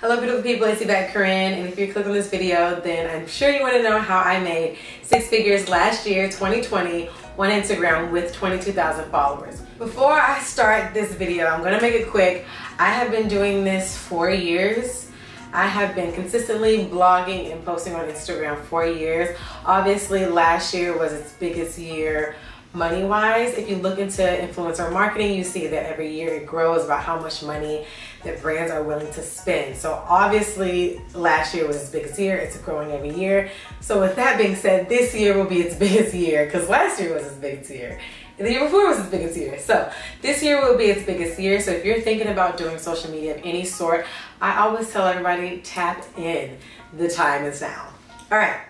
Hello beautiful people, it's Yvette Corinne, and if you click on this video, then I'm sure you want to know how I made 6 figures last year, 2020, on Instagram with 22,000 followers. Before I start this video, I'm going to make it quick. I have been doing this for years. I have been consistently blogging and posting on Instagram for years. Obviously, last year was its biggest year money-wise. If you look into influencer marketing, you see that every year it grows about how much money that brands are willing to spend. So obviously last year was its biggest year. It's growing every year. So with that being said, this year will be its biggest year because last year was its biggest year. And the year before was its biggest year. So this year will be its biggest year. So if you're thinking about doing social media of any sort, I always tell everybody, tap in. The time is now. All right.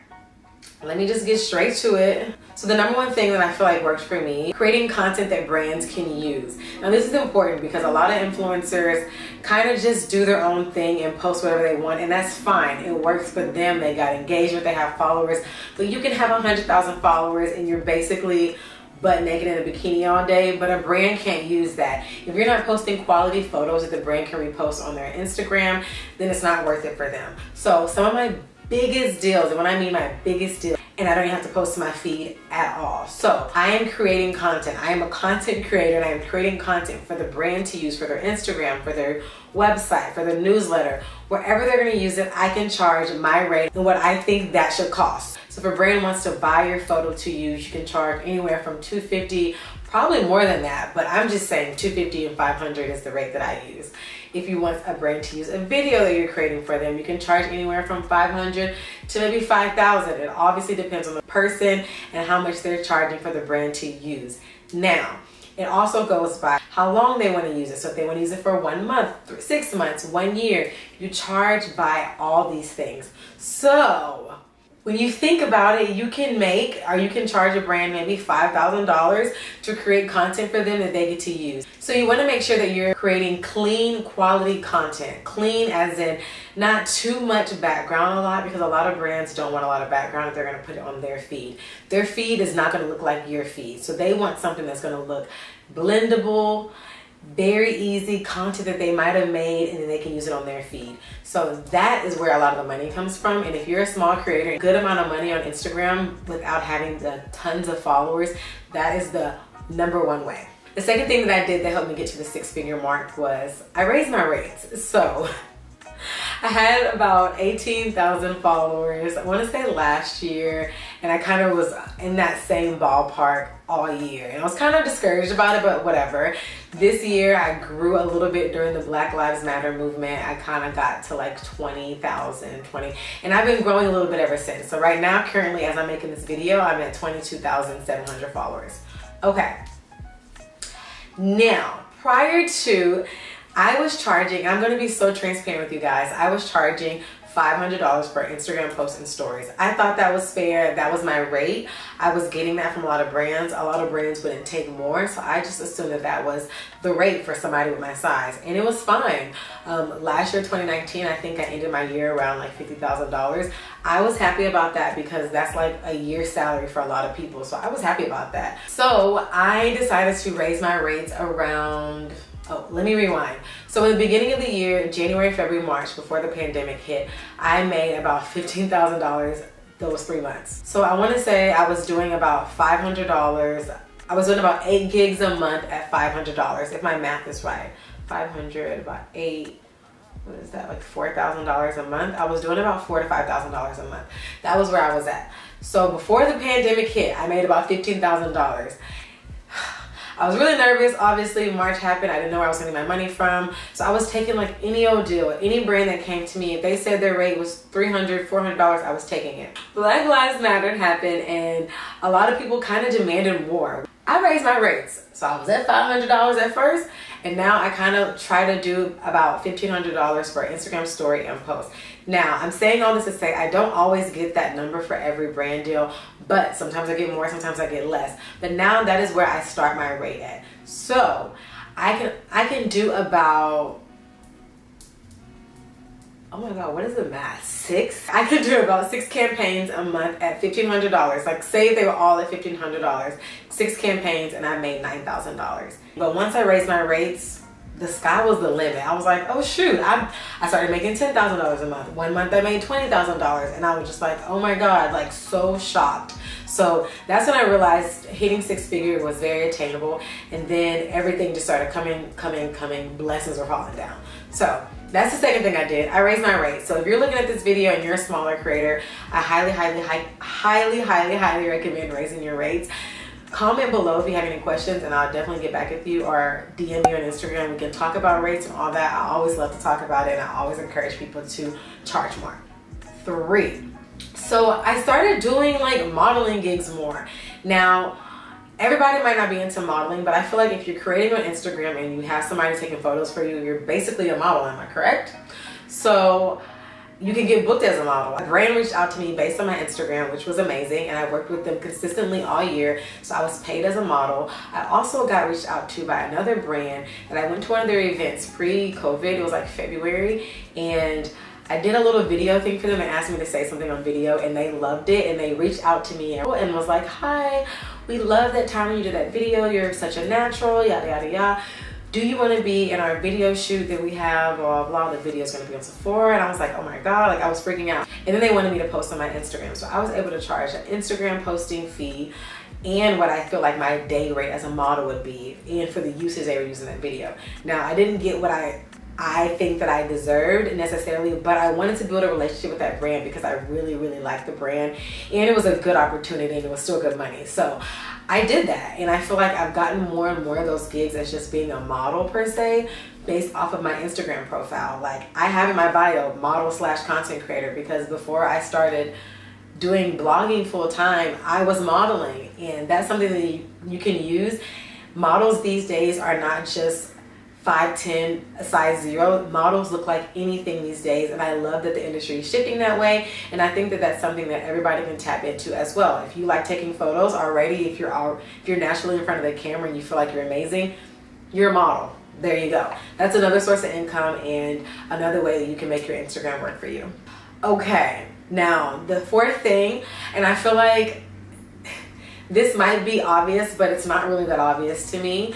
Let me just get straight to it. So the number one thing that I feel like works for me, creating content that brands can use. Now this is important because a lot of influencers kind of just do their own thing and post whatever they want, and that's fine. It works for them. They got engagement, they have followers, but you can have 100,000 followers and you're basically butt naked in a bikini all day, but a brand can't use that. If you're not posting quality photos that the brand can repost on their Instagram, then it's not worth it for them. So some of my biggest deals, and when I mean my biggest deal, and I don't even have to post to my feed at all. So I am creating content. I am a content creator, and I am creating content for the brand to use for their Instagram, for their website, for their newsletter. Wherever they're gonna use it, I can charge my rate and what I think that should cost. So if a brand wants to buy your photo to use, you can charge anywhere from $250, probably more than that, but I'm just saying $250 and $500 is the rate that I use. If you want a brand to use a video that you're creating for them, you can charge anywhere from $500 to maybe $5,000. It obviously depends on the person and how much they're charging for the brand to use. Now, it also goes by how long they want to use it. So if they want to use it for 1 month, 6 months, 1 year, you charge by all these things. So when you think about it, you can make, or you can charge a brand maybe $5,000 to create content for them that they get to use. So you want to make sure that you're creating clean, quality content. Clean as in not too much background a lot, because a lot of brands don't want a lot of background if they're going to put it on their feed. Their feed is not going to look like your feed. So they want something that's going to look blendable, very easy content that they might have made, and then they can use it on their feed. So that is where a lot of the money comes from. And if you're a small creator, a good amount of money on Instagram without having the tons of followers, that is the #1 way. The second thing that I did that helped me get to the 6-figure mark was I raised my rates. So I had about 18,000 followers, I want to say last year, and I kind of was in that same ballpark all year. And I was kind of discouraged about it, but whatever. This year I grew a little bit during the Black Lives Matter movement. I kind of got to like 20,000, and I've been growing a little bit ever since. So right now, currently, as I'm making this video, I'm at 22,700 followers. Okay. Now, prior to, I was charging, I'm going to be so transparent with you guys, I was charging $500 for Instagram posts and stories. I thought that was fair. That was my rate. I was getting that from a lot of brands. A lot of brands wouldn't take more, so I just assumed that that was the rate for somebody with my size, and it was fine. Last year, 2019, I think I ended my year around like $50,000. I was happy about that because that's like a year's salary for a lot of people, so I was happy about that. So I decided to raise my rates around, oh, let me rewind. So in the beginning of the year, January, February, March, before the pandemic hit, I made about $15,000 those 3 months. So I want to say I was doing about $500. I was doing about 8 gigs a month at $500, if my math is right. 500, about 8, what is that, like $4,000 a month? I was doing about $4,000 to $5,000 a month. That was where I was at. So before the pandemic hit, I made about $15,000. I was really nervous. Obviously, March happened. I didn't know where I was getting my money from. So I was taking like any old deal, any brand that came to me. If they said their rate was $300, $400, I was taking it. Black Lives Matter happened, and a lot of people kind of demanded more. I raised my rates. So I was at $500 at first, and now I kind of try to do about $1,500 for Instagram story and post. Now, I'm saying all this to say I don't always get that number for every brand deal, but sometimes I get more, sometimes I get less. But now that is where I start my rate at. So I can do about, oh my God, what is the math? 6? I could do about 6 campaigns a month at $1,500. Like say they were all at $1,500, 6 campaigns, and I made $9,000. But once I raised my rates, the sky was the limit. I was like, oh shoot, I started making $10,000 a month. One month I made $20,000, and I was just like, oh my God, like so shocked. So that's when I realized hitting six figure was very attainable, and then everything just started coming, blessings were falling down. So that's the second thing I did. I raised my rate. So if you're looking at this video and you're a smaller creator, I highly recommend raising your rates. Comment below if you have any questions, and I'll definitely get back with you, or DM me on Instagram. We can talk about rates and all that. I always love to talk about it, and I always encourage people to charge more. 3. So I started doing like modeling gigs more. Now, everybody might not be into modeling, but I feel like if you're creating on Instagram and you have somebody taking photos for you, you're basically a model, am I correct? So you can get booked as a model. A brand reached out to me based on my Instagram, which was amazing, and I worked with them consistently all year, so I was paid as a model. I also got reached out to by another brand, and I went to one of their events pre-COVID. It was like February, and I did a little video thing for them and asked me to say something on video, and they loved it, and they reached out to me and was like, hi, we love that time when you did that video, you're such a natural, yada yada yada. Do you want to be in our video shoot that we have, blah blah, the video is going to be on Sephora? And I was like, oh my God, like I was freaking out. And then they wanted me to post on my Instagram, so I was able to charge an Instagram posting fee and what I feel like my day rate as a model would be, and for the usage they were using that video. Now, I didn't get what I think that I deserved necessarily, but I wanted to build a relationship with that brand because I really liked the brand, and it was a good opportunity, and it was still good money. So I did that, and I feel like I've gotten more and more of those gigs as just being a model per se, based off of my Instagram profile. Like I have in my bio, model/content creator, because before I started doing blogging full time, I was modeling, and that's something that you can use. Models these days are not just 5'10", a size 0. Models look like anything these days, and I love that the industry is shifting that way, and I think that that's something that everybody can tap into as well. If you like taking photos already, if you're naturally in front of the camera and you feel like you're amazing, you're a model. There you go. That's another source of income and another way that you can make your Instagram work for you. Okay, now the 4th thing, and I feel like this might be obvious, but it's not really that obvious to me,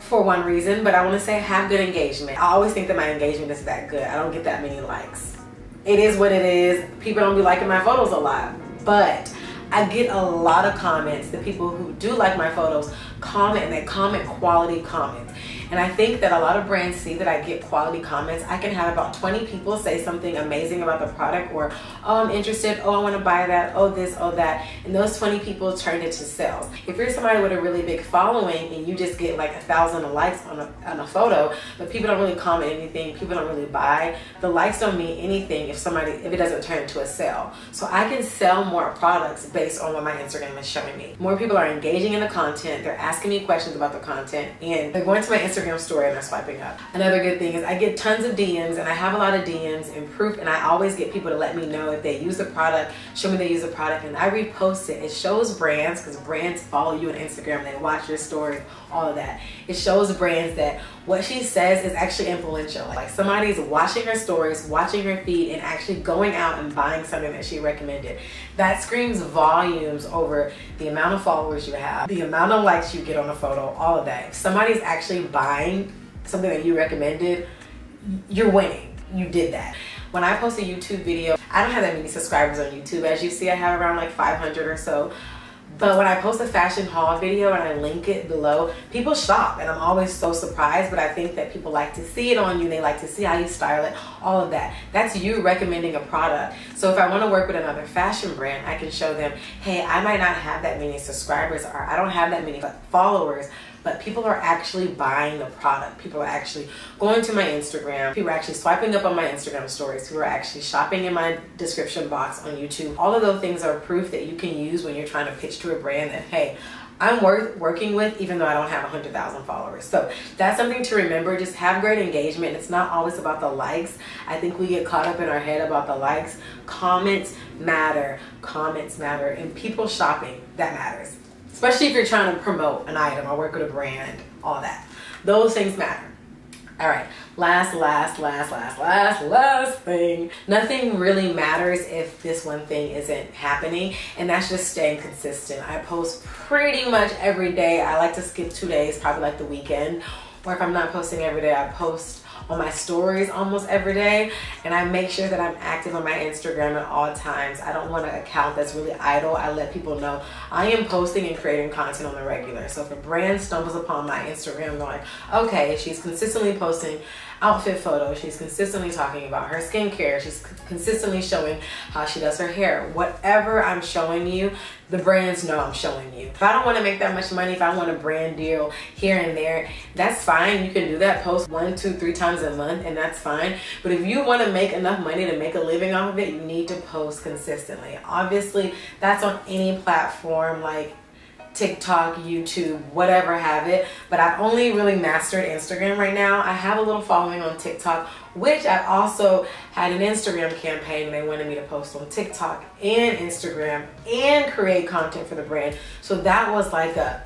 for one reason, but I want to say have good engagement. I always think that my engagement is that good. I don't get that many likes. It is what it is. People don't be liking my photos a lot, but I get a lot of comments. The people who do like my photos comment, and they comment quality comments. And I think that a lot of brands see that I get quality comments. I can have about 20 people say something amazing about the product, or, oh, I'm interested, oh, I want to buy that, oh, this, oh, that. And those 20 people turn into sales. If you're somebody with a really big following and you just get like 1,000 likes on a photo, but people don't really comment anything, people don't really buy, the likes don't mean anything if it doesn't turn into a sale. So I can sell more products based on what my Instagram is showing me. More people are engaging in the content, they're asking me questions about the content, and they're going to my Instagram story and they're swiping up. Another good thing is I get tons of DMs, and I have a lot of DMs and proof, and I always get people to let me know if they use the product, show me they use the product, and I repost it. It shows brands, because brands follow you on Instagram, they watch your stories, all of that. It shows brands that what she says is actually influential. Like somebody's watching her stories, watching her feed, and actually going out and buying something that she recommended. That screams volumes over the amount of followers you have, the amount of likes you get on a photo, all of that. If somebody's actually buying something that you recommended, you're winning. You did that. When I post a YouTube video, I don't have that many subscribers on YouTube. As you see, I have around like 500 or so. But when I post a fashion haul video and I link it below, people shop, and I'm always so surprised, but I think that people like to see it on you, they like to see how you style it, all of that. That's you recommending a product. So if I want to work with another fashion brand, I can show them, hey, I might not have that many subscribers, or I don't have that many followers, but people are actually buying the product. People are actually going to my Instagram. People are actually swiping up on my Instagram stories. People are actually shopping in my description box on YouTube. All of those things are proof that you can use when you're trying to pitch to a brand that, hey, I'm worth working with even though I don't have 100,000 followers. So that's something to remember. Just have great engagement. It's not always about the likes. I think we get caught up in our head about the likes. Comments matter. Comments matter. And people shopping, that matters. Especially if you're trying to promote an item or work with a brand, all that. Those things matter. All right, last thing. Nothing really matters if this one thing isn't happening, and that's just staying consistent. I post pretty much every day. I like to skip 2 days, probably like the weekend or if I'm not posting every day, I post on my stories almost every day, and I make sure that I'm active on my Instagram at all times. I don't want an account that's really idle. I let people know I am posting and creating content on the regular. So if a brand stumbles upon my Instagram, they're like, okay, she's consistently posting outfit photos, she's consistently talking about her skincare, she's consistently showing how she does her hair. Whatever I'm showing you, the brands know I'm showing you. If I don't want to make that much money, if I want a brand deal here and there, that's fine. You can do that, post 1, 2, 3 times a month, and that's fine. But if you want to make enough money to make a living off of it, you need to post consistently. Obviously, that's on any platform like TikTok, YouTube, whatever have it, but I've only really mastered Instagram right now. I have a little following on TikTok, which I also had an Instagram campaign, and they wanted me to post on TikTok and Instagram and create content for the brand. So that was like a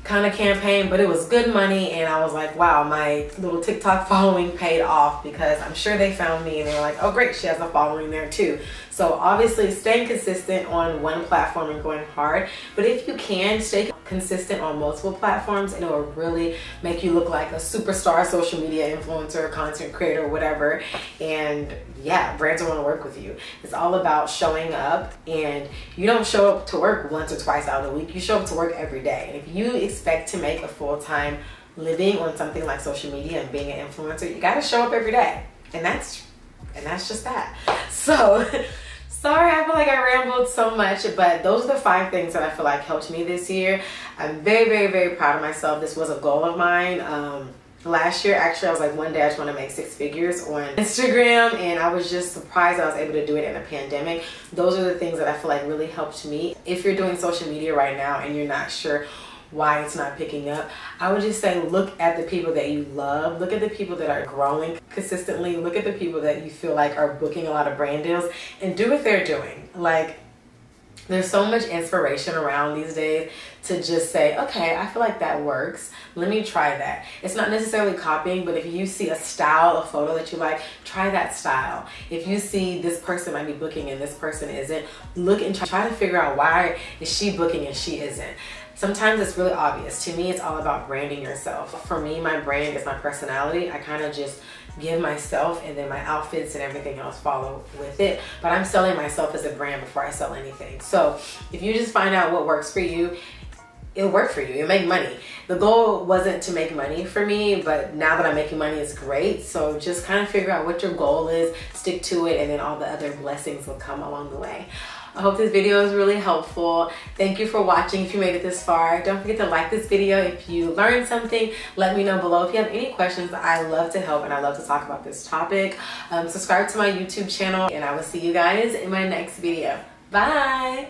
kind of campaign, but it was good money, and I was like, wow, my little TikTok following paid off, because I'm sure they found me and they were like, oh great, she has a following there too. So obviously staying consistent on one platform and going hard, but if you can stay consistent on multiple platforms, it will really make you look like a superstar social media influencer, content creator, whatever. And yeah, brands will want to work with you. It's all about showing up, and you don't show up to work once or twice out of the week. You show up to work every day. And if you expect to make a full-time living on something like social media and being an influencer, you got to show up every day. And that's just that. So sorry, I feel like I rambled so much, but those are the 5 things that I feel like helped me this year. I'm very, very, very proud of myself. This was a goal of mine. Last year, actually, I was like, one day I just want to make 6 figures on Instagram, and I was just surprised I was able to do it in a pandemic. Those are the things that I feel like really helped me. If you're doing social media right now and you're not sure why it's not picking up, I would just say look at the people that you love, look at the people that are growing consistently, look at the people that you feel like are booking a lot of brand deals, and do what they're doing. Like, there's so much inspiration around these days to just say, okay, I feel like that works, let me try that. It's not necessarily copying, but if you see a style, a photo that you like, try that style. If you see this person might be booking and this person isn't, look and try to figure out why is she booking and she isn't. Sometimes it's really obvious. To me, it's all about branding yourself. For me, my brand is my personality. I kind of just give myself, and then my outfits and everything else follow with it. But I'm selling myself as a brand before I sell anything. So if you just find out what works for you, it'll work for you. You'll make money. The goal wasn't to make money for me, but now that I'm making money, it's great. So just kind of figure out what your goal is, stick to it, and then all the other blessings will come along the way. I hope this video is really helpful. Thank you for watching if you made it this far. Don't forget to like this video if you learned something. Let me know below. If you have any questions, I love to help and I love to talk about this topic. Subscribe to my YouTube channel, and I will see you guys in my next video. Bye!